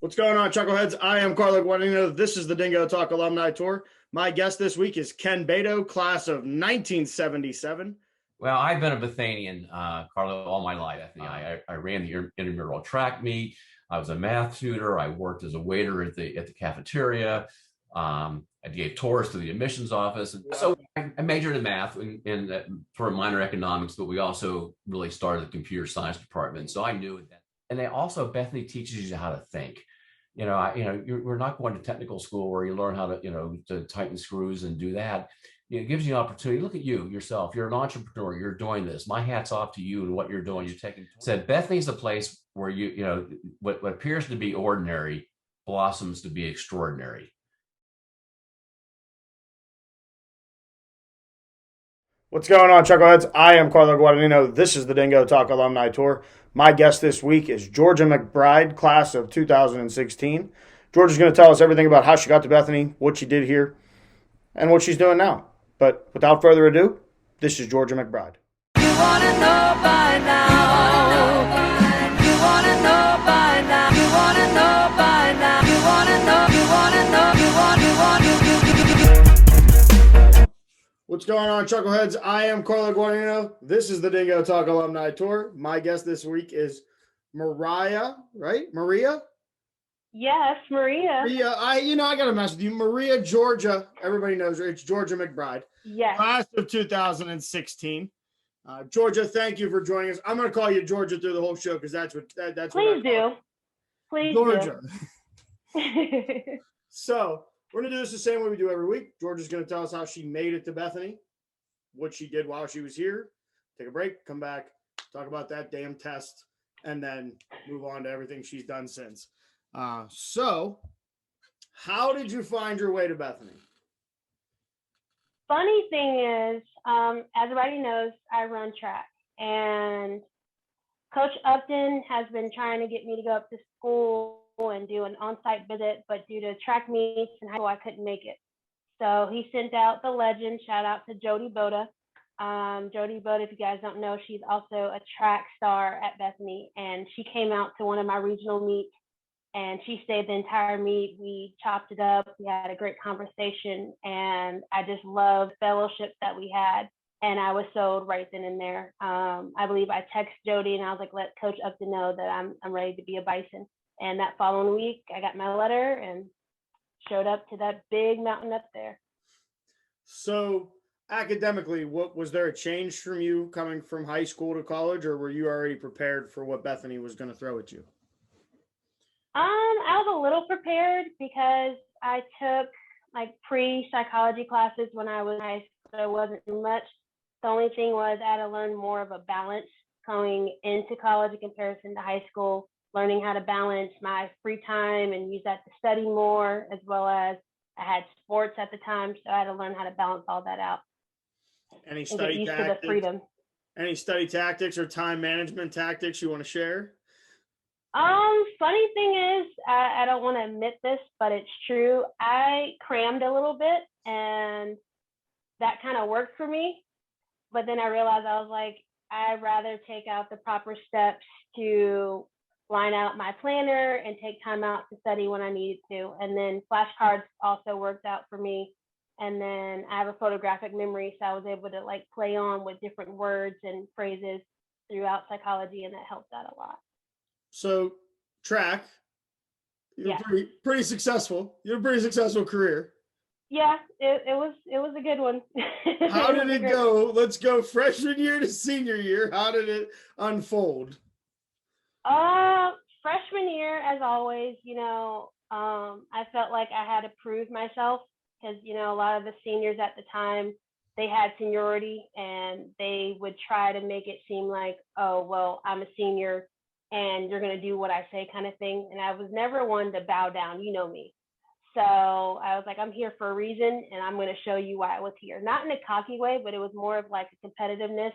What's going on, Chuckleheads? I am Carlo Guadagnino. This is the Dingo Talk Alumni Tour. My guest this week is Ken Beto, class of 1977. Well, I've been a Bethanian, Carlo, all my life. I ran the intramural track meet. I was a math tutor. I worked as a waiter at the cafeteria. I gave tours to the admissions office. And so I majored in math and for a minor economics, but we also really started the computer science department. So I knew that. And they also, Bethany teaches you how to think. We're not going to technical school where you learn how to tighten screws and do that. It gives you an opportunity. Look at you yourself. You're an entrepreneur. You're doing this. My hat's off to you and what you're doing. You're taking. Said Bethany's a place where what appears to be ordinary blossoms to be extraordinary. What's going on, Chuckleheads? I am Carlo Guadagnino. This is the Dingo Talk Alumni Tour. My guest this week is Georgia McBride, class of 2016. Georgia's going to tell us everything about how she got to Bethany, what she did here, and what she's doing now. But without further ado, this is Georgia McBride. You want to know by now. You want to know by now. You want to know by now. You want to know. You want to know. You want to. What's going on, Chuckleheads? I am Carlo Guadagnino. This is the Dingo Talk Alumni Tour. My guest this week is Mariah, right? Maria? Yes, Maria. Maria, I got to mess with you. Maria, Georgia. Everybody knows her. It's Georgia McBride. Yes. Class of 2016. Georgia, thank you for joining us. I'm going to call you Georgia through the whole show because that's what Please do. Please Georgia. do. So we're going to do this the same way we do every week. Georgia's going to tell us how she made it to Bethany, what she did while she was here. Take a break, come back, talk about that damn test, and then move on to everything she's done since. So how did you find your way to Bethany? Funny thing is, as everybody knows, I run track, and Coach Upton has been trying to get me to go up to school and do an on-site visit, but due to track meets and high school, I couldn't make it. So he sent out the legend. Shout out to Jody Boda. Jody Boda, if you guys don't know, she's also a track star at Bethany, and she came out to one of my regional meets, and she stayed the entire meet. We chopped it up. We had a great conversation, and I just loved fellowship that we had. And I was sold right then and there. I believe I texted Jody and I was like, let Coach Upton know that I'm ready to be a Bison. And that following week, I got my letter and showed up to that big mountain up there. So academically, what was there a change from you coming from high school to college, or were you already prepared for what Bethany was going to throw at you? I was a little prepared because I took like pre-psychology classes when I was in high school, so it wasn't too much. The only thing was I had to learn more of a balance going into college in comparison to high school, learning how to balance my free time and use that to study more, as well as I had sports at the time, so I had to learn how to balance all that out. Any study tactics? To the freedom. Any study tactics or time management tactics you want to share? Funny thing is, I don't want to admit this, but it's true. I crammed a little bit, and that kind of worked for me. But then I realized I was like, I'd rather take out the proper steps to line out my planner and take time out to study when I needed to. And then flashcards also worked out for me. And then I have a photographic memory, so I was able to like play on with different words and phrases throughout psychology, and that helped out a lot. So track, you're pretty successful. You have a pretty successful career. Yeah, it was a good one. How did it go? Let's go freshman year to senior year. How did it unfold? Freshman year, as always, I felt like I had to prove myself because, a lot of the seniors at the time, they had seniority and they would try to make it seem like, oh, well, I'm a senior and you're going to do what I say kind of thing. And I was never one to bow down, you know me. So I was like, I'm here for a reason and I'm going to show you why I was here. Not in a cocky way, but it was more of like a competitiveness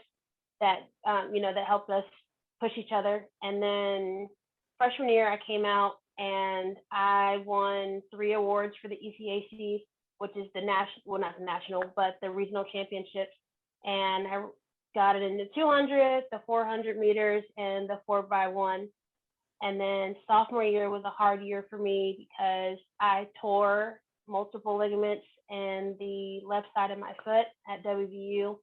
that, that helped us push each other. And then freshman year, I came out and I won 3 awards for the ECAC, which is the national, well, not the national, but the regional championships. And I got it in the 200, the 400 meters, and the 4x1. And then sophomore year was a hard year for me because I tore multiple ligaments in the left side of my foot at WVU.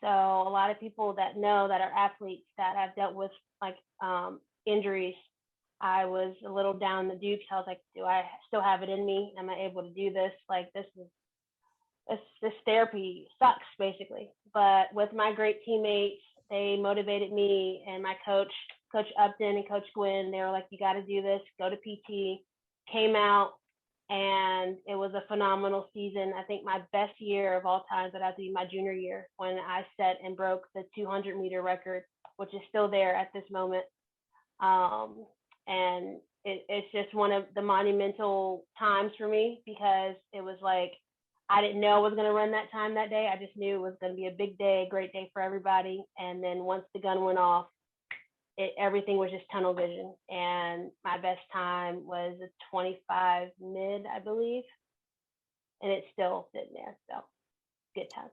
So a lot of people that know that are athletes that have dealt with like injuries, I was a little down the dukes. I was like, do I still have it in me? Am I able to do this? Like this therapy sucks basically. But with my great teammates, they motivated me, and my coach Upton and Coach Gwynn, they were like, you got to do this, go to PT. Came out, and it was a phenomenal season. I think my best year of all time would have to be my junior year when I set and broke the 200-meter record, which is still there at this moment. And it's just one of the monumental times for me because it was like, I didn't know I was going to run that time that day. I just knew it was going to be a big day, a great day for everybody. And then once the gun went off, everything was just tunnel vision. And my best time was a 25 mid, I believe. And it's still sitting there. So good time.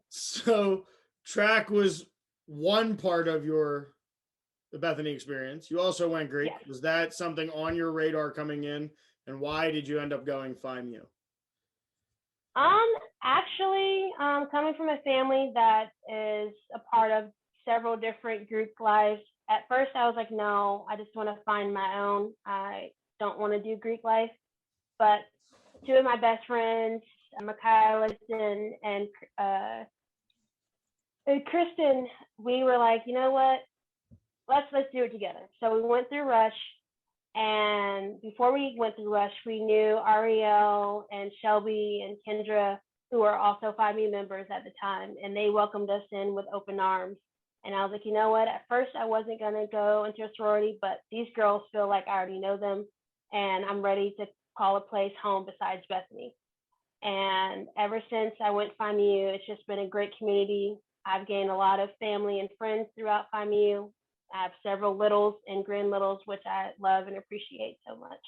So track was one part of the Bethany experience. You also went Greek. Yes. Was that something on your radar coming in? And why did you end up going FIMU? Actually, coming from a family that is a part of several different Greek lives, at first I was like, no, I just want to find my own. I don't want to do Greek life. But two of my best friends, Michaelis and Kristen, we were like, you know what? Let's do it together. So we went through Rush. And before we went through Rush, we knew Ariel and Shelby and Kendra, who were also FIMU members at the time, and they welcomed us in with open arms. And I was like, you know what? At first, I wasn't going to go into a sorority, but these girls feel like I already know them, and I'm ready to call a place home besides Bethany. And ever since I went FIMU, it's just been a great community. I've gained a lot of family and friends throughout FIMU. I have several littles and grand littles, which I love and appreciate so much.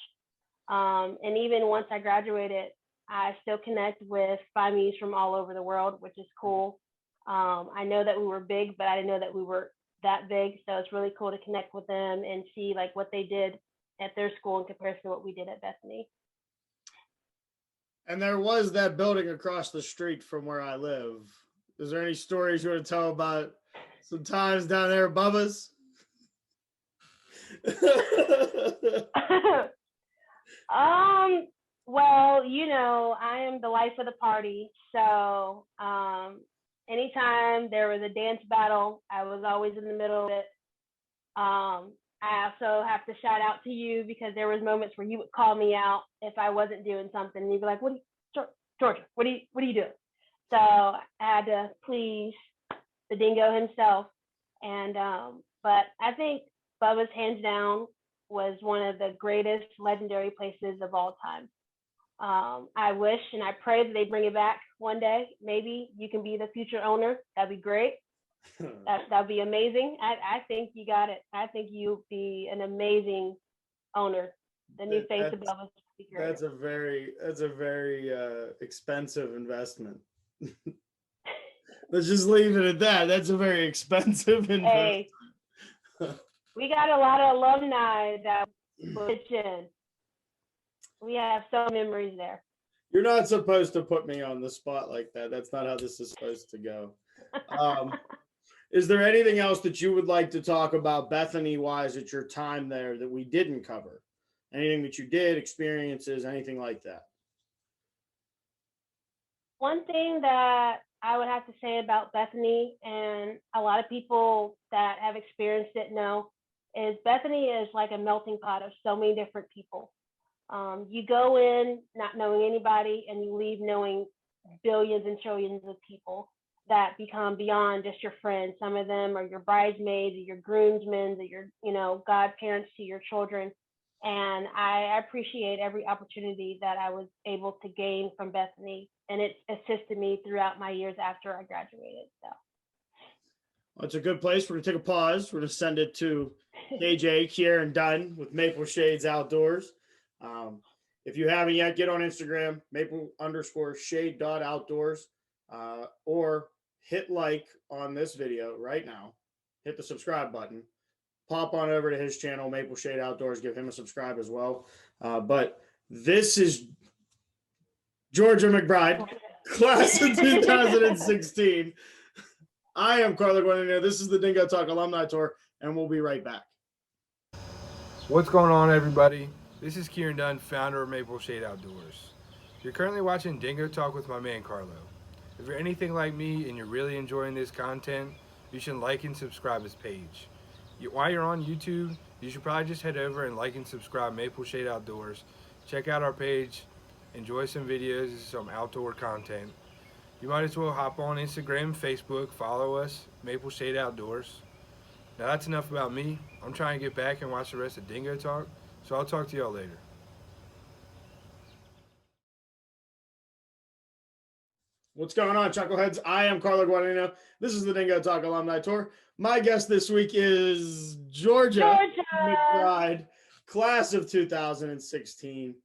And even once I graduated, I still connect with FIMUs from all over the world, which is cool. I know that we were big, but I didn't know that we were that big. So it's really cool to connect with them and see like what they did at their school in comparison to what we did at Bethany. And there was that building across the street from where I live. Is there any stories you want to tell about some times down there at Bubba's? Well, you know, I am the life of the party. So anytime there was a dance battle, I was always in the middle of it. I also have to shout out to you because there was moments where you would call me out if I wasn't doing something. And you'd be like, Georgia, what are you doing? So I had to please the Dingo himself. And but I think Bubba's hands down was one of the greatest legendary places of all time. I wish and I pray that they bring it back one day. Maybe you can be the future owner. That'd be great. That'd be amazing. I think you got it. I think you'd be an amazing owner. The new face of Bubba's would be great. That's a very expensive investment. Let's just leave it at that. That's a very expensive investment. Hey, we got a lot of alumni that pitch in. We have so many memories there. You're not supposed to put me on the spot like that. That's not how this is supposed to go. Is there anything else that you would like to talk about Bethany-wise at your time there that we didn't cover? Anything that you did, experiences, anything like that? One thing that I would have to say about Bethany, and a lot of people that have experienced it know, is Bethany is like a melting pot of so many different people. You go in not knowing anybody, and you leave knowing billions and trillions of people that become beyond just your friends. Some of them are your bridesmaids, or your groomsmen, or your, godparents to your children. And I appreciate every opportunity that I was able to gain from Bethany, and it assisted me throughout my years after I graduated. So. Well, it's a good place. We're gonna take a pause. We're gonna send it to KJ, Kier, and Dunn with Maple Shades Outdoors. If you haven't yet, get on Instagram, maple_shade.outdoors, or hit like on this video right now. Hit the subscribe button. pop on over to his channel, Maple Shade Outdoors. Give him a subscribe as well. But this is Georgia McBride, class of 2016. I am Carlo Guadagnino. This is the Dingo Talk Alumni Tour, and we'll be right back. What's going on, everybody? This is Kieran Dunn, founder of Maple Shade Outdoors. You're currently watching Dingo Talk with my man Carlo. If you're anything like me and you're really enjoying this content, you should like and subscribe his page. While you're on YouTube, you should probably just head over and like and subscribe Maple Shade Outdoors. Check out our page, enjoy some videos, some outdoor content. You might as well hop on Instagram, Facebook, follow us, Maple Shade Outdoors. Now that's enough about me. I'm trying to get back and watch the rest of Dingo Talk, so I'll talk to y'all later. What's going on, Chuckleheads? I am Carlo Guadagnino. This is the Dingo Talk Alumni Tour. My guest this week is Georgia McBride, class of 2016.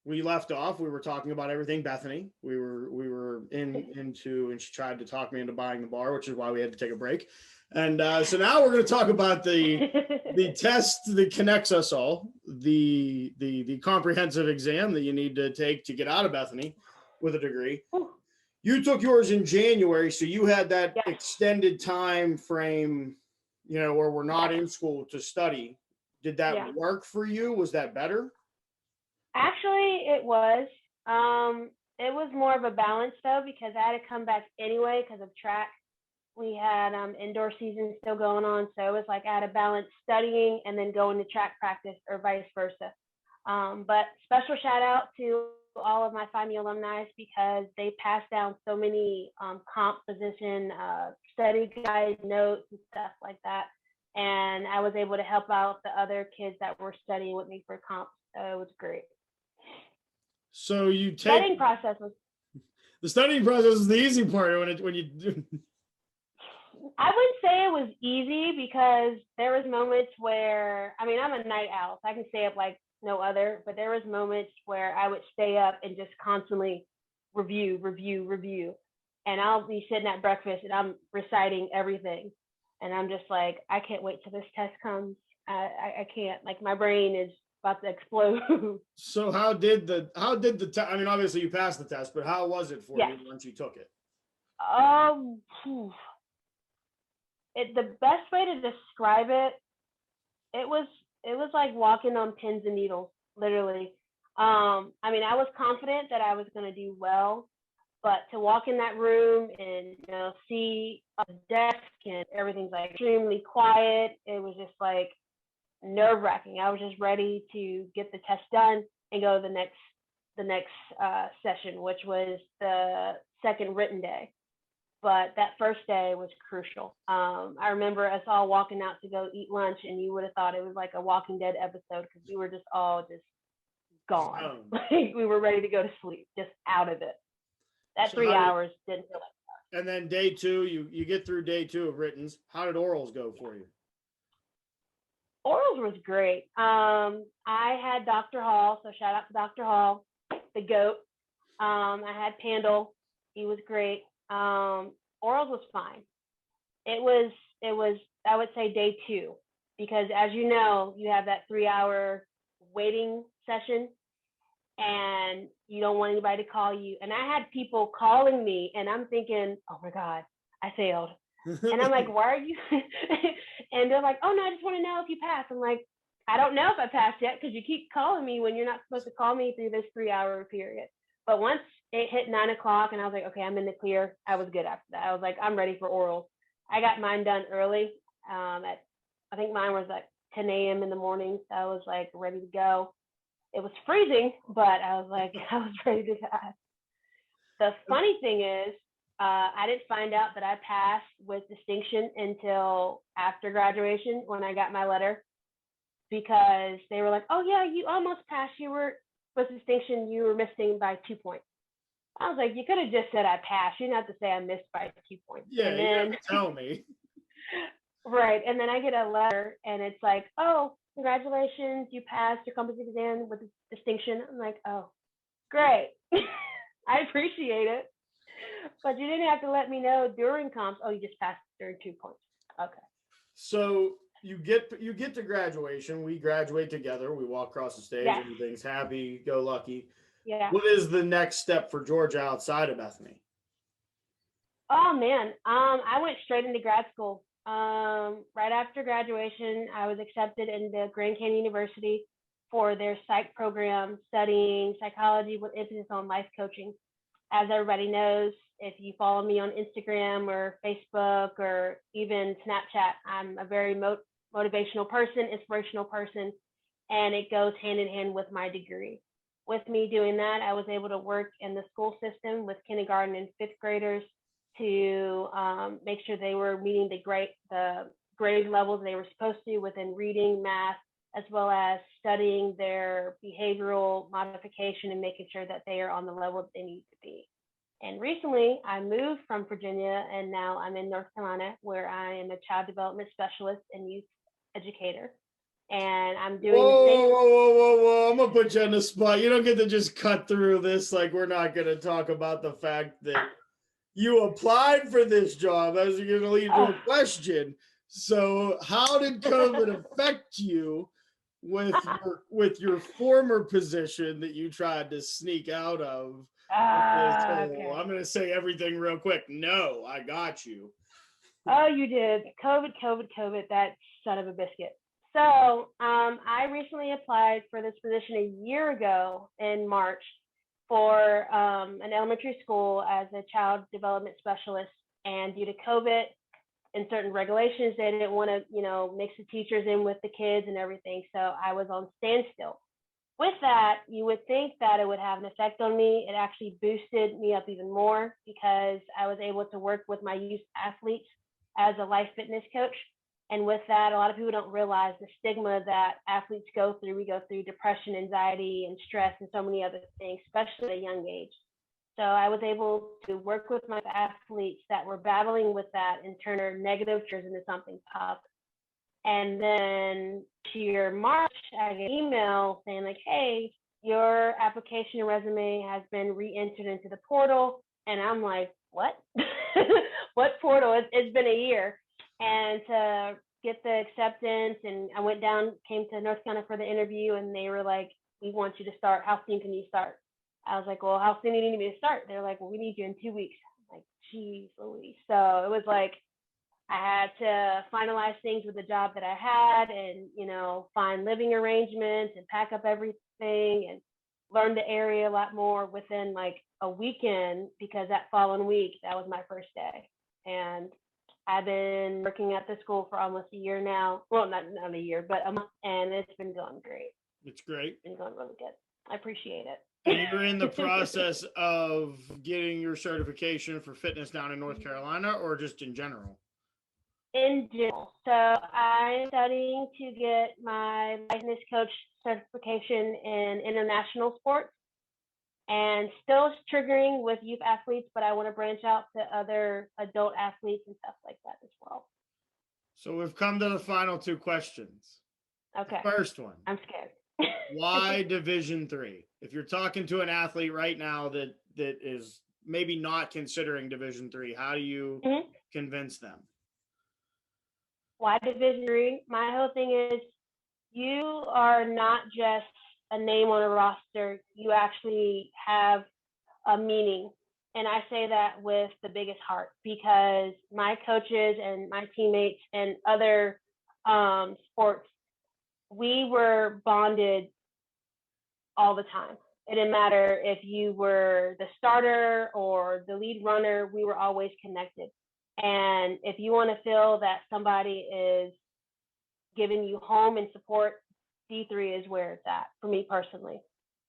We left off. We were talking about everything Bethany. We were into, and she tried to talk me into buying the bar, which is why we had to take a break. And so now we're going to talk about the test that connects us all, the comprehensive exam that you need to take to get out of Bethany with a degree. You took yours in January, so you had that extended time frame, where we're not in school to study. Did that work for you? Was that better? Actually, it was. It was more of a balance though, because I had to come back anyway because of track. We had indoor season still going on, so it was like I had to balance studying and then going to track practice, or vice versa. But special shout out to all of my Find Me alumni, because they passed down so many composition study guide notes and stuff like that, and I was able to help out the other kids that were studying with me for comps, so it was great. So you take studying process was the studying process is the easy part when you do. I wouldn't say it was easy, because there was moments where, I'm a night owl, so I can stay up like no other, but there was moments where I would stay up and just constantly review, and I'll be sitting at breakfast and I'm reciting everything, and I'm just like, I can't wait till this test comes. I can't, like, my brain is about to explode. So how did the test? Obviously you passed the test, but how was it for you once you took it? The best way to describe it, it was like walking on pins and needles, literally. I was confident that I was going to do well, but to walk in that room and see a desk and everything's like extremely quiet, it was just like nerve-wracking. I was just ready to get the test done and go to the next session, which was the second written day. But that first day was crucial. I remember us all walking out to go eat lunch, and you would have thought it was like a Walking Dead episode, because we were just all just gone. Like, we were ready to go to sleep, just out of it. That so 3 hours didn't feel like that. And then day two, you get through day two of writtens. How did orals go for you? Orals was great. I had Dr. Hall, so shout out to Dr. Hall, the GOAT. I had Pandal. He was great. Orals was fine. It was I would say day two, because as you know, you have that 3 hour waiting session and you don't want anybody to call you. And I had people calling me and I'm thinking, oh my God, I failed. And I'm like, why are you? And they're like, oh no, I just want to know if you passed. I'm like, I don't know if I passed yet, because you keep calling me when you're not supposed to call me through this 3 hour period. But once it hit 9 o'clock and I was like, okay, I'm in the clear, I was good after that. I was like, I'm ready for orals. I got mine done early. I think mine was like 10 a.m. in the morning. So I was like ready to go. It was freezing, but I was like, I was ready to pass. The funny thing is, I didn't find out that I passed with distinction until after graduation, when I got my letter, because they were like, oh yeah, you almost passed. You were with distinction, you were missing by 2 points. I was like, you could have just said I passed. You didn't have to say I missed by 2 points. Yeah, and you then, have to tell me. Right. And then I get a letter and it's like, oh, congratulations, you passed your composite exam with distinction. I'm like, oh, great. I appreciate it. But you didn't have to let me know during comps. Oh, you just passed during 2 points. Okay. So you get to graduation. We graduate together. We walk across the stage. Yes. Everything's happy, go lucky. Yeah. What is the next step for Georgia outside of Bethany? Oh man, I went straight into grad school. Right after graduation, I was accepted into Grand Canyon University for their psych program, studying psychology with emphasis on life coaching. As everybody knows, if you follow me on Instagram or Facebook or even Snapchat, I'm a very motivational person, inspirational person, and it goes hand in hand with my degree. With me doing that, I was able to work in the school system with kindergarten and fifth graders to make sure they were meeting the grade levels they were supposed to within reading, math, as well as studying their behavioral modification and making sure that they are on the level that they need to be. And recently, I moved from Virginia, and now I'm in North Carolina, where I am a child development specialist and youth educator. And I'm doing the same. Whoa. I'm going to put you on the spot. You don't get to just cut through this. Like, we're not going to talk about the fact that you applied for this job. As you're going to lead to a question. So how did COVID affect you with your former position that you tried to sneak out of? Okay. I'm going to say everything real quick. No, I got you. Oh, you did. COVID, that son of a biscuit. So I recently applied for this position a year ago in March for an elementary school as a child development specialist. And due to COVID and certain regulations, they didn't want to, mix the teachers in with the kids and everything. So I was on standstill. With that, you would think that it would have an effect on me. It actually boosted me up even more because I was able to work with my youth athletes as a life fitness coach. And with that, a lot of people don't realize the stigma that athletes go through. We go through depression, anxiety, and stress, and so many other things, especially at a young age. So I was able to work with my athletes that were battling with that and turn their negative triggers into something positive. And then to your March, I get an email saying like, hey, your application and resume has been re-entered into the portal. And I'm like, what? What portal? It's been a year. And to get the acceptance, and I came to North Carolina for the interview, and they were like, we want you to start. How soon can you start? I was like, well, how soon do you need me to start? They're like, well, we need you in 2 weeks. I'm like, geez Louise. So it was like, I had to finalize things with the job that I had and, find living arrangements and pack up everything and learn the area a lot more within like a weekend, because that following week, that was my first day. And I've been working at the school for almost a year now. Well, not a year, but a month, and it's been going great. It's great. It's been going really good. I appreciate it. And you're in the process of getting your certification for fitness down in North Carolina, or just in general? In general. So I'm studying to get my fitness coach certification in international sports, and still triggering with youth athletes, but I want to branch out to other adult athletes and stuff like that as well. So we've come to the final two questions. Okay. The first one. I'm scared. Why Division III? If you're talking to an athlete right now that is maybe not considering Division III, how do you convince them? Why Division III? My whole thing is, you are not just a name on a roster. You actually have a meaning. And I say that with the biggest heart, because my coaches and my teammates and other sports, we were bonded all the time. It didn't matter if you were the starter or the lead runner, we were always connected. And if you want to feel that somebody is giving you home and support, D3 is where it's at for me personally.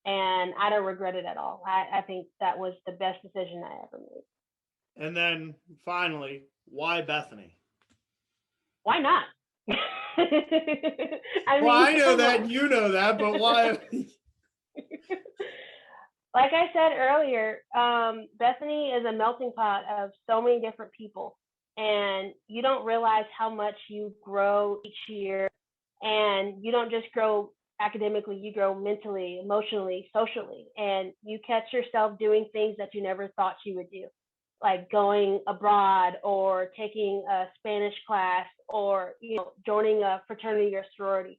And I don't regret it at all. I think that was the best decision I ever made. And then finally, why Bethany? Why not? I know that, and you know that, but why? Like I said earlier, Bethany is a melting pot of so many different people, and you don't realize how much you grow each year. And you don't just grow academically, you grow mentally, emotionally, socially, and you catch yourself doing things that you never thought you would do. like going abroad or taking a Spanish class or, joining a fraternity or sorority.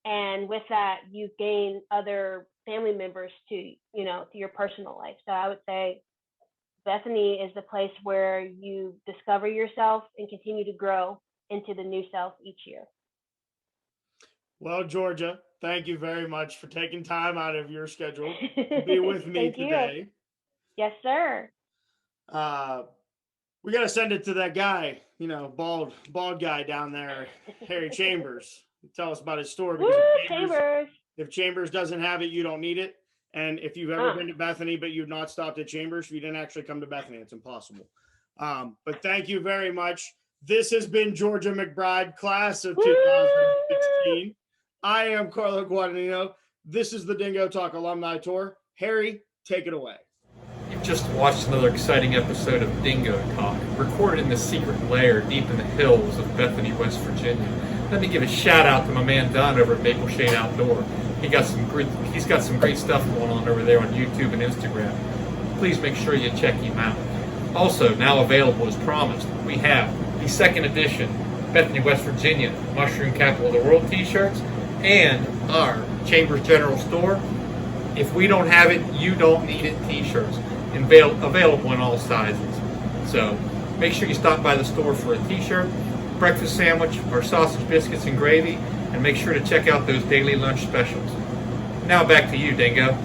And with that, you gain other family members to your personal life. So I would say Bethany is the place where you discover yourself and continue to grow into the new self each year. Well, Georgia, thank you very much for taking time out of your schedule to be with me today. Yes, sir. We got to send it to that guy, bald guy down there, Harry Chambers. Tell us about his store. Because if Chambers doesn't have it, you don't need it. And if you've ever been to Bethany, but you've not stopped at Chambers, you didn't actually come to Bethany. It's impossible. But thank you very much. This has been Georgia McBride, class of 2016. I am Carlo Guadagnino. This is the Dingo Talk Alumni Tour. Harry, take it away. You've just watched another exciting episode of Dingo Talk, recorded in the secret lair deep in the hills of Bethany, West Virginia. Let me give a shout out to my man Don over at Maple Shade Outdoor. He's got some great stuff going on over there on YouTube and Instagram. Please make sure you check him out. Also, now available as promised, we have the second edition Bethany, West Virginia Mushroom Capital of the World t-shirts and our Chambers General Store. If we don't have it, you don't need it t-shirts. Available in all sizes. So make sure you stop by the store for a t-shirt, breakfast sandwich, or sausage, biscuits, and gravy, and make sure to check out those daily lunch specials. Now back to you, Dingo.